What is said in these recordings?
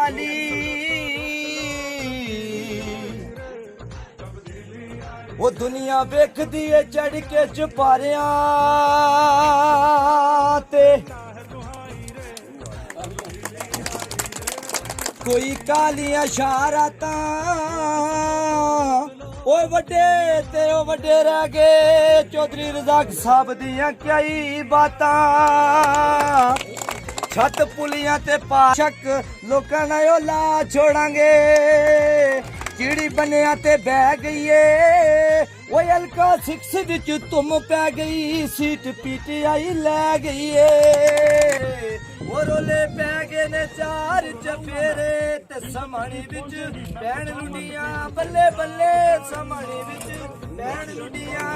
काली वो दुनिया वेखदी है चढ़ के चुपारियां ते कोई कालियां शरारतां ओ वड्डे ते ओ वड्डे रह गए चौधरी रज़ाक साहब दियां कई बातां छत पुलियां ते पाशक लोकां ने ओ ला छोड़ांगे चिड़ी बनिया ते बह गई है वो हल्का 6 विच तुम पै गई सीट पीटीआई लै गई है वो रोले पै गए ने 4 चफेरे ते समानी विच भैन लुंडियां बल्ले बल्ले समानी विच भैन लुंडियां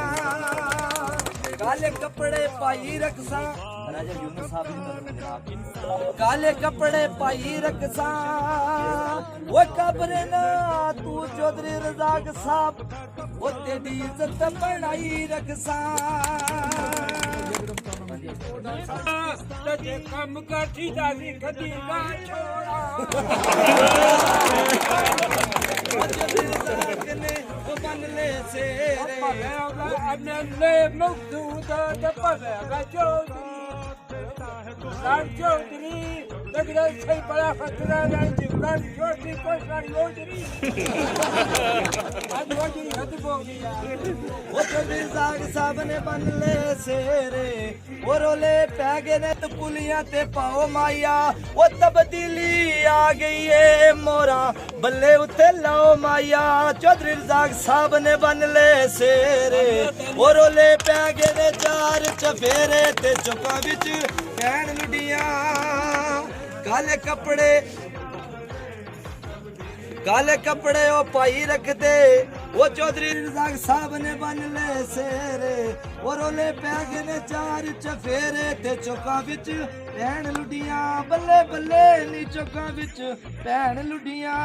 काले कपड़े पाई रखसा राजा यूनुस साहब काले कपड़े पाई रखसा वो कब्र ना तू चौधरी रज़ाक साहब वो तेरी इज्जत बनाई रखसा ते कम काठी दादी कदी ना छोड़ा चौधरी रज़ाक ने वो बन ले सेरे अपने ले मौजूद ते पवेगा चौधरी चौधरी लगदा सही बड़ा खतरा नहीं जिब्रान चौधरी को सारी चौधरी आज चौधरी हद हो गया वो चौधरी रज़ाक साहब ने बन ले सेरे वो रोले पै गए ने तो पुलियां ते पाओ माया वो तब्दीली आ गई है मोरा बल्ले उते लाओ माया चौधरी रज़ाक साहब ने बन ले सेरे वो रोले पै गए ने 4 चफेरे ते चुका विच भैन लुडियां काले कपड़े ओ पाई रखते वो चौधरी रज़ाक साहब ने बन ले सेरे वो रोले पै गए ने 4 चफेरे ते चौका विच भैन लुडियां बल्ले बल्ले नी चौका विच भैन लुडियां